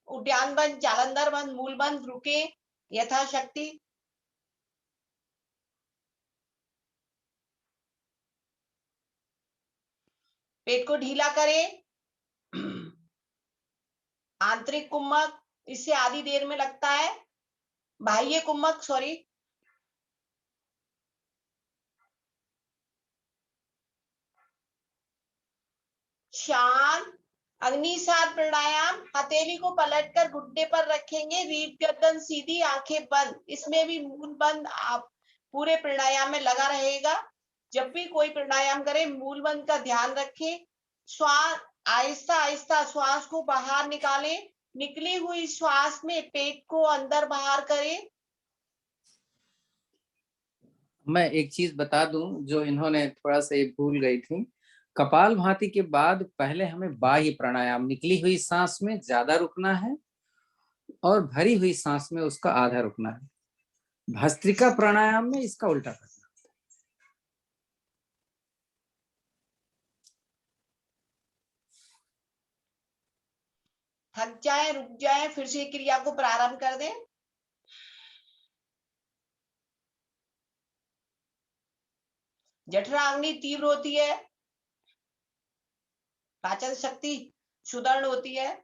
उद्यान बंद, जालंधर बंद, मूल बंद, रुके यथाशक्ति। पेट को ढीला करें। आंतरिक कुम्भक, इससे आधी देर में लगता है। बाह्य कुम्भक, सॉरी, शांत, अग्निसार प्राणायाम। हथेली को पलटकर घुटने पर रखेंगे, रीढ़ गर्दन सीधी, आंखें बंद। इसमें भी मूल बंद आप पूरे प्राणायाम में लगा रहेगा। जब भी कोई प्राणायाम करें मूल बंद का ध्यान रखें। श्वास आहिस्ता आहिस्ता श्वास को बाहर निकालें। निकली हुई श्वास में पेट को अंदर बाहर करें। मैं एक चीज बता दूं जो इन्होंने थोड़ा सा ये भूल गई थी। कपाल भाती के बाद पहले हमें बाह्य प्राणायाम, निकली हुई सांस में ज्यादा रुकना है और भरी हुई सांस में उसका आधा रुकना है। भस्त्रिका प्राणायाम में इसका उल्टा करना। थक जाए, रुक जाए, फिर से क्रिया को प्रारंभ कर दें। जठराग्नि तीव्र होती है, पाचन शक्ति सुदृढ़ होती है।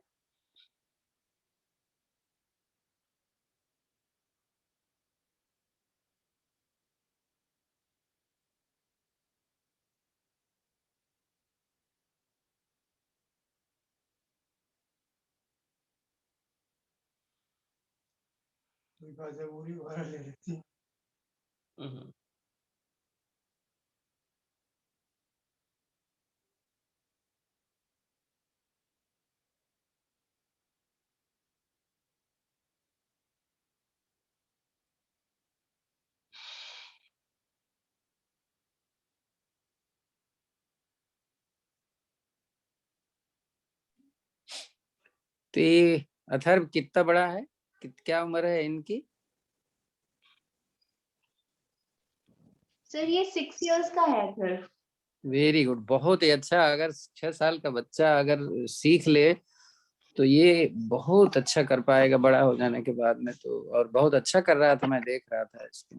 जरूरी भरा ले लेती। तो ये अथर्व कितना बड़ा है, क्या उम्र है इनकी? सर ये 6 इयर्स का है सर। वेरी गुड, बहुत ही अच्छा। अगर 6 साल का बच्चा अगर सीख ले तो ये बहुत अच्छा कर पाएगा बड़ा हो जाने के बाद में। तो और बहुत अच्छा कर रहा था, मैं देख रहा था इसको।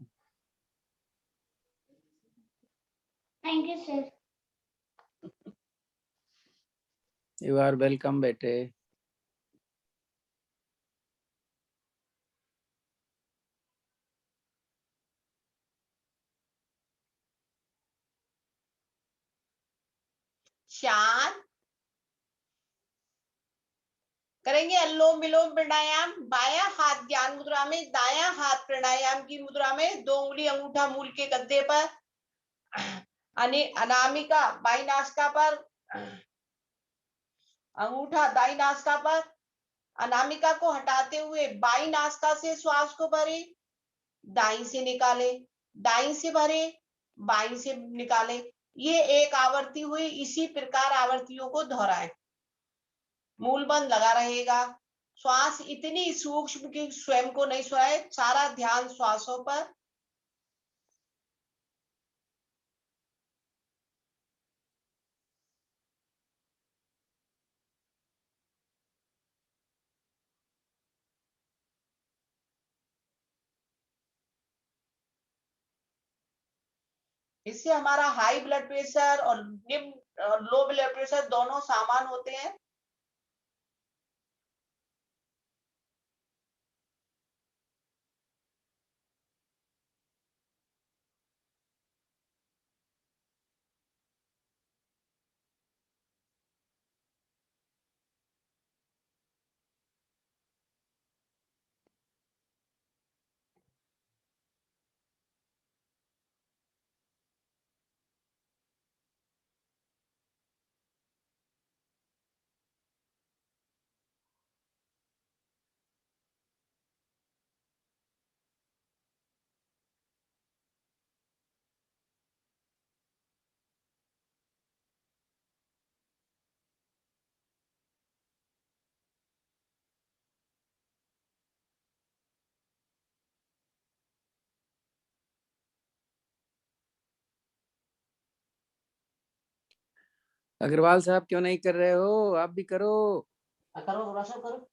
Thank you sir. You are welcome बेटे। शांत करेंगे। अनुलोम विलोम प्राणायाम। बायां हाथ ज्ञान मुद्रा में, दायां हाथ प्राणायाम की मुद्रा में। 2 उंगली अंगूठा मूल के गद्दे पर, अनामिका बाई नासिका पर, अंगूठा दाई नासिका पर। अनामिका को हटाते हुए बाई नासिका से श्वास को भरे, दाई से निकाले, दाई से भरे, बाई से निकाले। ये एक आवृत्ति हुई। इसी प्रकार आवृत्तियों को दोहराएं। मूल बंद लगा रहेगा। श्वास इतनी सूक्ष्म कि स्वयं को नहीं सुनाए। सारा ध्यान श्वासों पर। इससे हमारा हाई ब्लड प्रेशर और निम्न और लो ब्लड प्रेशर दोनों सामान होते हैं। अग्रवाल साहब क्यों नहीं कर रहे हो? आप भी करो। करो थोड़ा सा करो।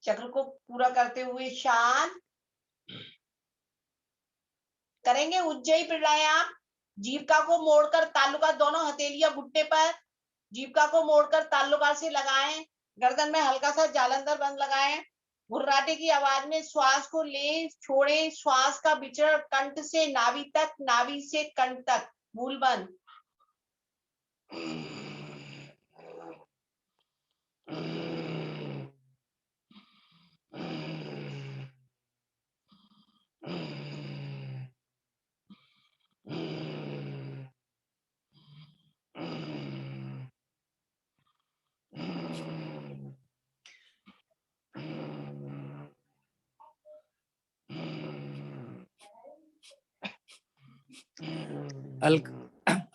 चक्र को पूरा करते हुए शांत करेंगे। उज्जयी प्राणायाम। जीविका को मोड़कर तालुका दोनों हथेलियां घुटने पर, जीविका को मोड़कर ताल्लुका से लगाएं। गर्दन में हल्का सा जालंधर बंद लगाएं। घुर्राटे की आवाज में श्वास को ले छोड़े। श्वास का विचरण कंठ से नाभि तक, नाभि से कंठ तक। मूल बंद।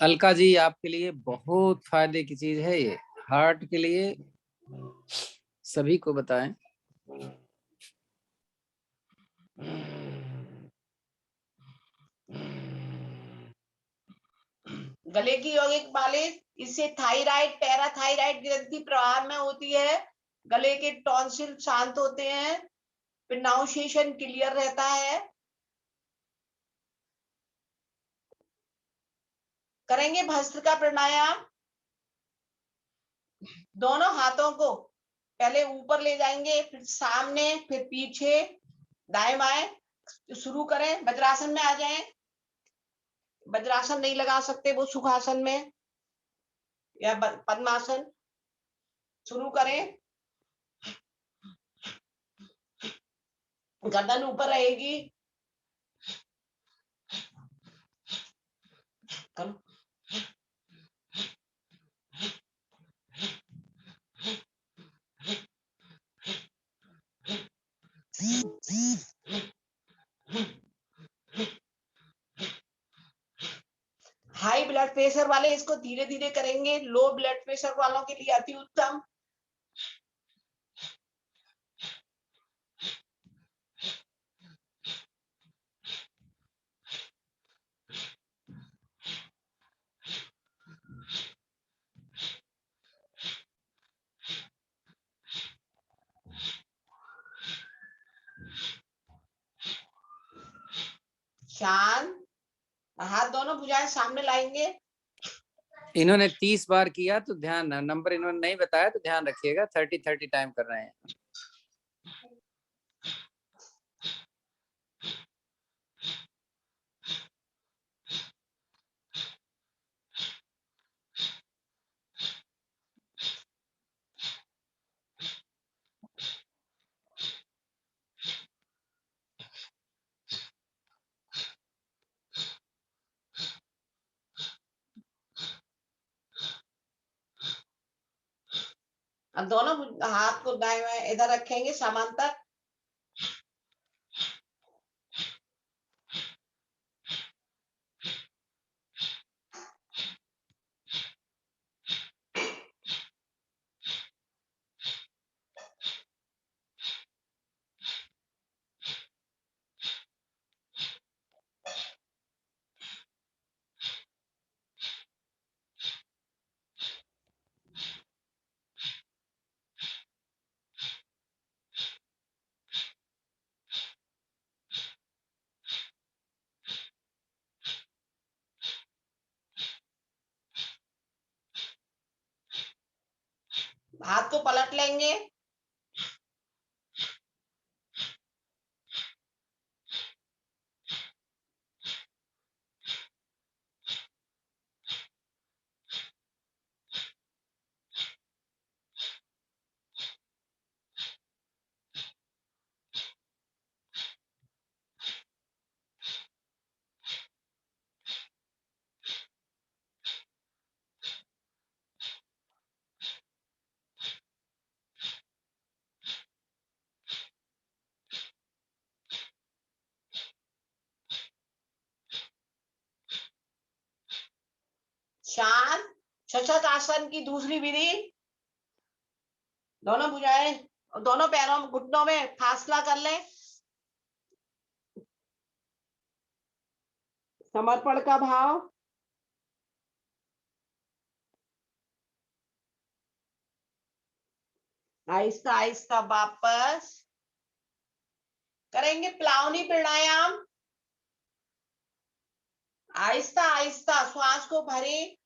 अलका जी, आपके लिए बहुत फायदे की चीज है ये, हार्ट के लिए। सभी को बताएं। गले की यौगिक मालिश, इससे थायराइड, पैराथायराइड ग्रंथि प्रभाव में होती है। गले के टॉन्सिल शांत होते हैं। प्रोनाउंसिएशन क्लियर रहता है। करेंगे भस्त्रिका प्राणायाम। दोनों हाथों को पहले ऊपर ले जाएंगे, फिर सामने, फिर पीछे, दाएं बाएं। शुरू करें। वज्रासन में आ जाएं। वज्रासन नहीं लगा सकते वो सुखासन में या पद्मासन। शुरू करें। गर्दन ऊपर रहेगी। करो। हाई ब्लड प्रेशर वाले इसको धीरे धीरे करेंगे। लो ब्लड प्रेशर वालों के लिए अति उत्तम। शांत। हाथ दोनों भुजाएं सामने लाएंगे। इन्होंने 30 बार किया तो ध्यान, नंबर इन्होंने नहीं बताया तो ध्यान रखिएगा। 30 टाइम कर रहे हैं। अब दोनों हाथ को दाएं बाएं इधर रखेंगे समांतर। हाथ को पलट लेंगे। शांत। शशक आसन की दूसरी विधि, दोनों भुजाएं, दोनों पैरों घुटनों में फासला कर लें। समर्पण का भाव। आहिस्ता आहिस्ता वापस करेंगे प्लावनी प्राणायाम। आहिस्ता आहिस्ता श्वास को भरे,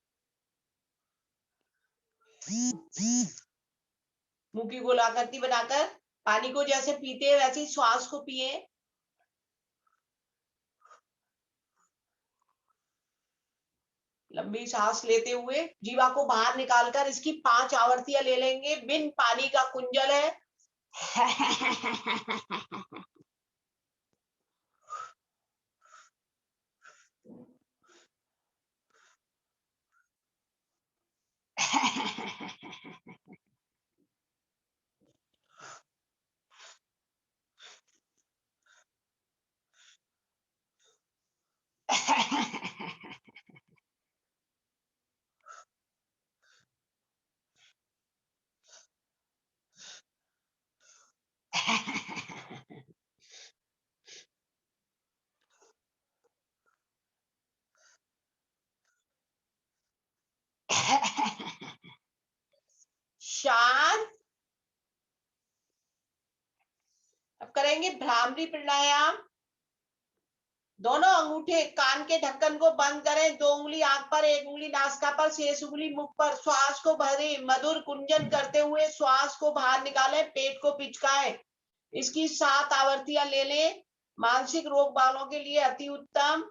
मुंह की गोलाकृति बनाकर पानी को जैसे पीते हैं वैसे ही श्वास को पिए। लंबी सांस लेते हुए जीवा को बाहर निकालकर इसकी 5 आवर्तियां ले लेंगे। बिन पानी का कुंजल है। शांत। अब करेंगे भ्रामरी प्राणायाम। दोनों अंगूठे कान के ढक्कन को बंद करें। 2 उंगली आंख पर, 1 उंगली नासिका पर, शेष उंगली मुख पर। श्वास को भरे, मधुर कुंजन करते हुए श्वास को बाहर निकालें। पेट को पिचकाएं। इसकी 7 आवर्तियां ले लें। मानसिक रोग वालों के लिए अति उत्तम।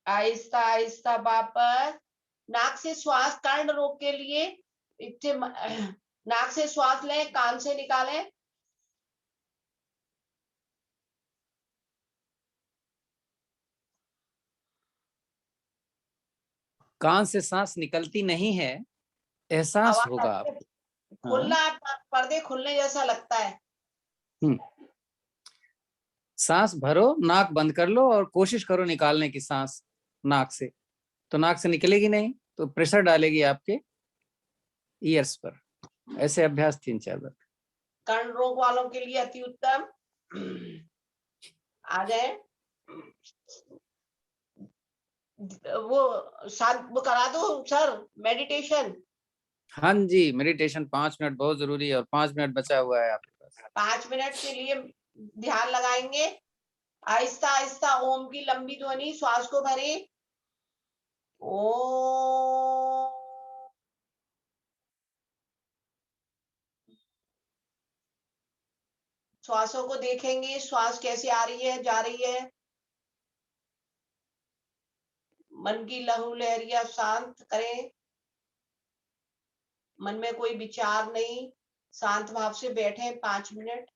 आहिस्ता आहिस्ता वापस नाक से श्वास। कर्ण रोग के लिए नाक से श्वास लें, कान से निकालें। कान से सांस निकलती नहीं है, एहसास आवाज होगा आती है, आपको। खुलना है, पर्दे खुलने जैसा लगता है। सांस भरो, नाक बंद कर लो और कोशिश करो निकालने की सांस नाक से। तो नाक से निकलेगी नहीं, तो प्रेशर डालेगी आपके ईयर्स पर। ऐसे अभ्यास 3-4 बार। कर्ण रोग वालों के लिए अति उत्तम। आ जाए वो शांत, वो करा दो सर मेडिटेशन। हाँ जी, मेडिटेशन 5 मिनट बहुत जरूरी है और 5 मिनट बचा हुआ है आपके पास। 5 मिनट के लिए ध्यान लगाएंगे। आहिस्ता आहिस्ता ओम की लंबी ध्वनि, श्वास को भरे। ओम। श्वासों को देखेंगे, श्वास कैसे आ रही है, जा रही है। मन की लहू लहरिया शांत करें। मन में कोई विचार नहीं, शांत भाव से बैठे 5 मिनट।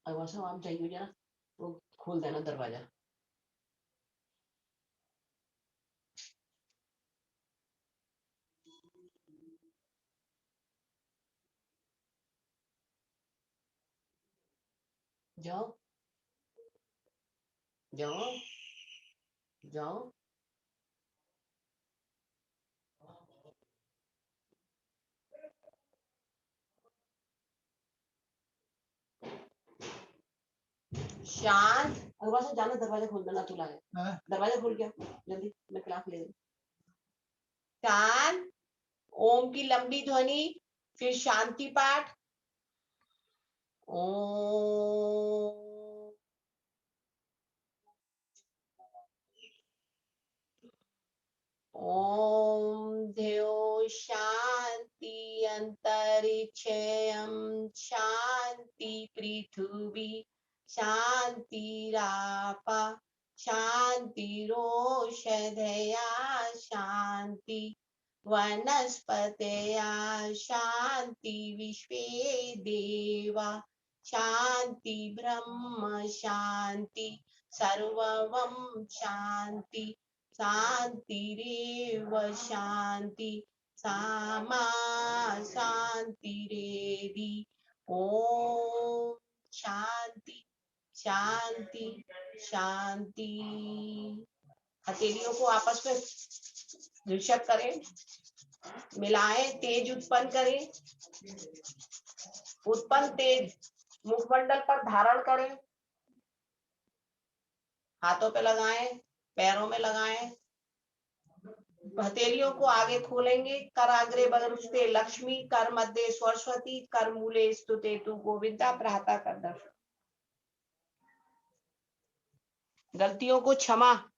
अगवा साहब आप जाइए जरा, वो खोल देना दरवाजा। जाओ जाओ जाओ। शांत। अगवा साहब जाना, दरवाजा खोल देना, तू लाए हाँ? दरवाजा खोल गया जल्दी, मैं क्लास ले रही। शांत। ओम की लंबी ध्वनि, फिर शांति पाठ। ओम। ओम ध्यो शांति अंतरिक्षयम शांति पृथ्वी शांतिरापा शांतिरोषधया शांति वनस्पतया शांति विश्वे देवा शांति ब्रह्म शांति सर्वं शांति शांतिरेव शांति सामा शांतिरेधि। ओम शांति शांति शांति। हथेलियों को आपस में घर्षक करें, मिलाएं, तेज उत्पन्न करें। उत्पन्न तेज मुखमंडल पर धारण करें, हाथों पे लगाएं, पैरों में लगाएं। हथेलियों को आगे खोलेंगे, कर आग्रे बगरुष्टे लक्ष्मी, कर मध्य सरस्वती, कर मूले स्तुतेतु गोविंदा, प्रातः कर दर्शन। गलतियों को क्षमा।